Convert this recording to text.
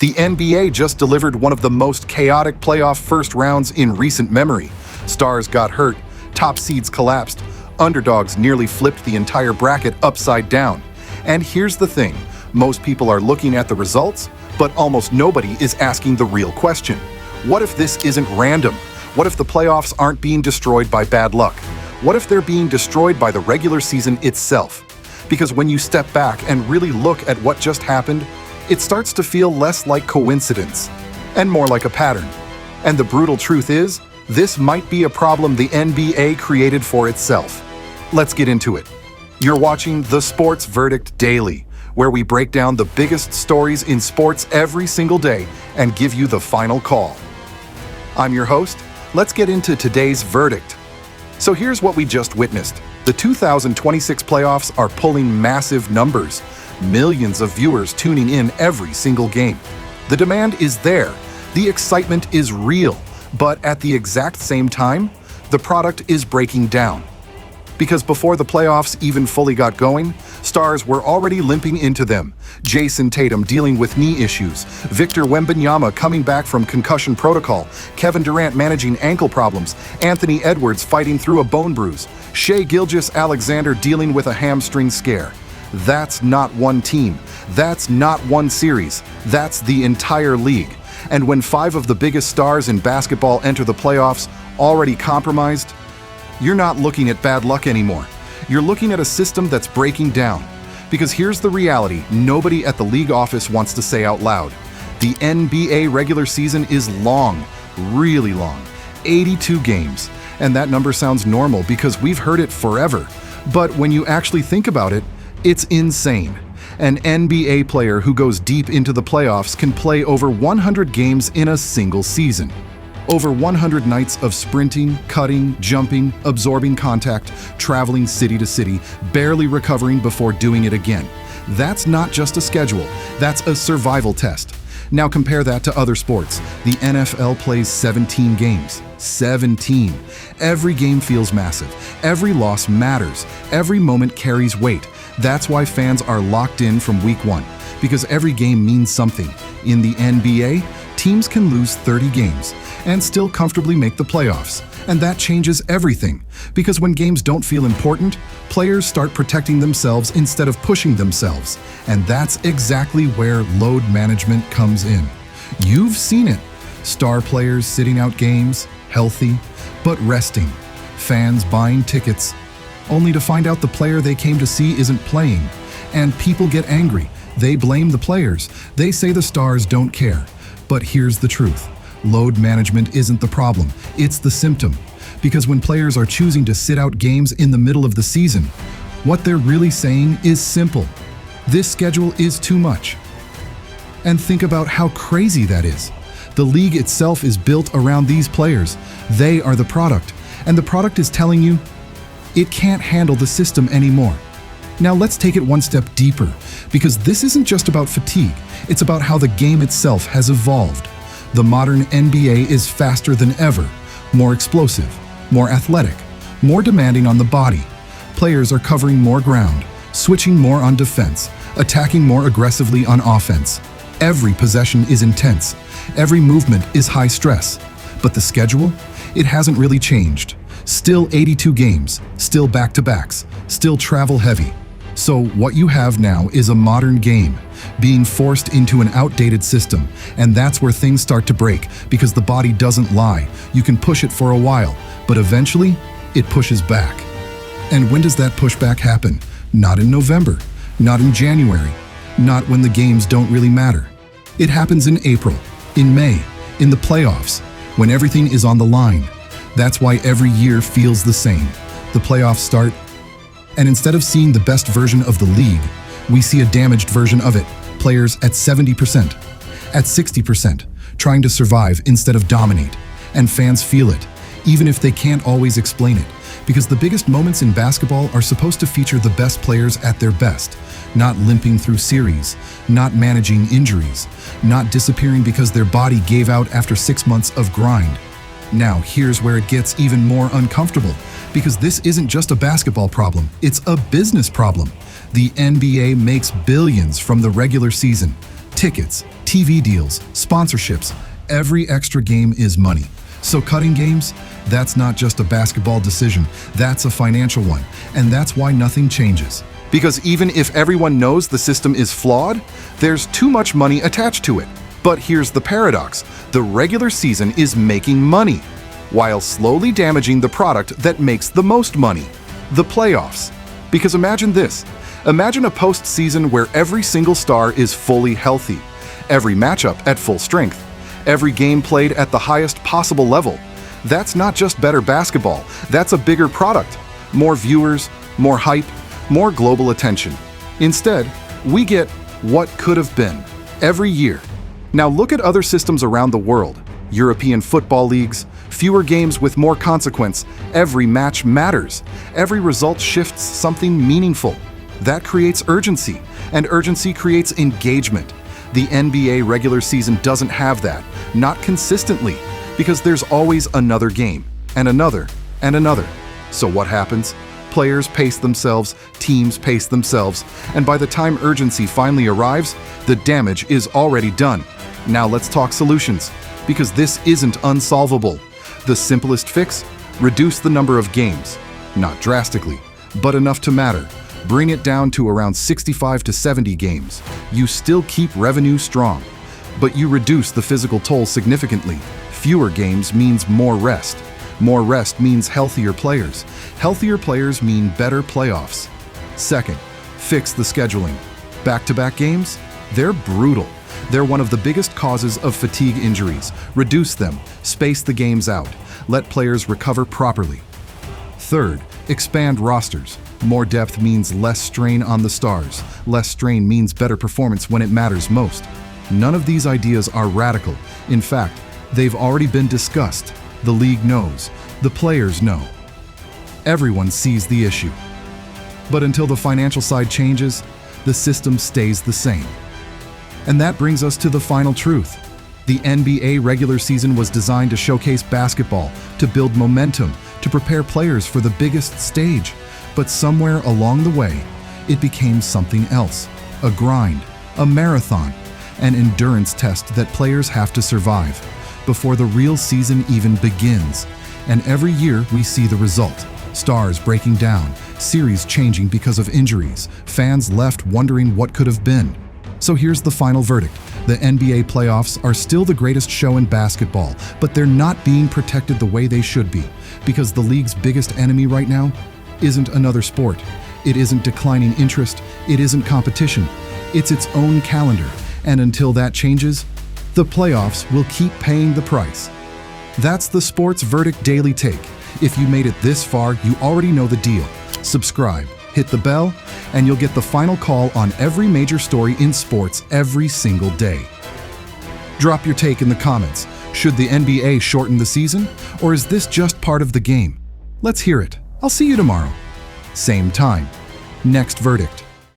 The NBA just delivered one of the most chaotic playoff first rounds in recent memory. Stars got hurt, top seeds collapsed, underdogs nearly flipped the entire bracket upside down. And here's the thing, most people are looking at the results, but almost nobody is asking the real question. What if this isn't random? What if the playoffs aren't being destroyed by bad luck? What if they're being destroyed by the regular season itself? Because when you step back and really look at what just happened, it starts to feel less like coincidence and more like a pattern. And the brutal truth is, this might be a problem the NBA created for itself. Let's get into it. You're watching The Sports Verdict Daily, where we break down the biggest stories in sports every single day and give you the final call. I'm your host. Let's get into today's verdict. So here's what we just witnessed. The 2026 playoffs are pulling massive numbers. Millions of viewers tuning in every single game. The demand is there, the excitement is real, but at the exact same time, the product is breaking down. Because before the playoffs even fully got going, stars were already limping into them. Jason Tatum dealing with knee issues, Victor Wembanyama coming back from concussion protocol, Kevin Durant managing ankle problems, Anthony Edwards fighting through a bone bruise, Shai Gilgeous-Alexander dealing with a hamstring scare. That's not one team. That's not one series. That's the entire league. And when 5 of the biggest stars in basketball enter the playoffs already compromised, you're not looking at bad luck anymore. You're looking at a system that's breaking down. Because here's the reality nobody at the league office wants to say out loud. The NBA regular season is long, really long, 82 games. And that number sounds normal because we've heard it forever. But when you actually think about it, it's insane. An NBA player who goes deep into the playoffs can play over 100 games in a single season. Over 100 nights of sprinting, cutting, jumping, absorbing contact, traveling city to city, barely recovering before doing it again. That's not just a schedule, that's a survival test. Now compare that to other sports. The NFL plays 17 games. 17. Every game feels massive. Every loss matters. Every moment carries weight. That's why fans are locked in from week 1, because every game means something. In the NBA, teams can lose 30 games and still comfortably make the playoffs. And that changes everything, because when games don't feel important, players start protecting themselves instead of pushing themselves. And that's exactly where load management comes in. You've seen it. Star players sitting out games, healthy, but resting. Fans buying tickets, only to find out the player they came to see isn't playing. And people get angry. They blame the players. They say the stars don't care. But here's the truth. Load management isn't the problem. It's the symptom. Because when players are choosing to sit out games in the middle of the season, what they're really saying is simple. This schedule is too much. And think about how crazy that is. The league itself is built around these players. They are the product. And the product is telling you, it can't handle the system anymore. Now let's take it one step deeper, because this isn't just about fatigue, it's about how the game itself has evolved. The modern NBA is faster than ever, more explosive, more athletic, more demanding on the body. Players are covering more ground, switching more on defense, attacking more aggressively on offense. Every possession is intense, every movement is high stress. But the schedule? It hasn't really changed. Still 82 games, still back-to-backs, still travel heavy. So what you have now is a modern game, being forced into an outdated system, and that's where things start to break, because the body doesn't lie. You can push it for a while, but eventually, it pushes back. And when does that pushback happen? Not in November, not in January, not when the games don't really matter. It happens in April, in May, in the playoffs, when everything is on the line. That's why every year feels the same. The playoffs start, and instead of seeing the best version of the league, we see a damaged version of it. Players at 70%, at 60%, trying to survive instead of dominate. And fans feel it, even if they can't always explain it. Because the biggest moments in basketball are supposed to feature the best players at their best, not limping through series, not managing injuries, not disappearing because their body gave out after 6 months of grind. Now, here's where it gets even more uncomfortable, because this isn't just a basketball problem, it's a business problem. The NBA makes billions from the regular season. Tickets, TV deals, sponsorships, every extra game is money. So cutting games, that's not just a basketball decision, that's a financial one, and that's why nothing changes. Because even if everyone knows the system is flawed, there's too much money attached to it. But here's the paradox: the regular season is making money, while slowly damaging the product that makes the most money, the playoffs. Because imagine this. Imagine a postseason where every single star is fully healthy, every matchup at full strength, every game played at the highest possible level. That's not just better basketball, that's a bigger product. More viewers, more hype, more global attention. Instead, we get what could have been every year. Now look at other systems around the world. European football leagues, fewer games with more consequence. Every match matters. Every result shifts something meaningful. That creates urgency, and urgency creates engagement. The NBA regular season doesn't have that, not consistently, because there's always another game, and another, and another. So what happens? Players pace themselves, teams pace themselves, and by the time urgency finally arrives, the damage is already done. Now let's talk solutions, because this isn't unsolvable. The simplest fix? Reduce the number of games. Not drastically, but enough to matter. Bring it down to around 65 to 70 games. You still keep revenue strong, but you reduce the physical toll significantly. Fewer games means more rest. More rest means healthier players. Healthier players mean better playoffs. Second, fix the scheduling. Back-to-back games? They're brutal. They're one of the biggest causes of fatigue injuries. Reduce them, space the games out, let players recover properly. Third, expand rosters. More depth means less strain on the stars. Less strain means better performance when it matters most. None of these ideas are radical. In fact, they've already been discussed. The league knows. The players know. Everyone sees the issue. But until the financial side changes, the system stays the same. And that brings us to the final truth. The NBA regular season was designed to showcase basketball, to build momentum, to prepare players for the biggest stage. But somewhere along the way, it became something else. A grind, a marathon, an endurance test that players have to survive before the real season even begins. And every year we see the result. Stars breaking down, series changing because of injuries, fans left wondering what could have been. So here's the final verdict. The NBA playoffs are still the greatest show in basketball, but they're not being protected the way they should be, because the league's biggest enemy right now isn't another sport. It isn't declining interest. It isn't competition. It's its own calendar. And until that changes, the playoffs will keep paying the price. That's the Sports Verdict Daily Take. If you made it this far, you already know the deal. Subscribe, hit the bell, and you'll get the final call on every major story in sports every single day. Drop your take in the comments. Should the NBA shorten the season, or is this just part of the game? Let's hear it. I'll see you tomorrow. Same time. Next verdict.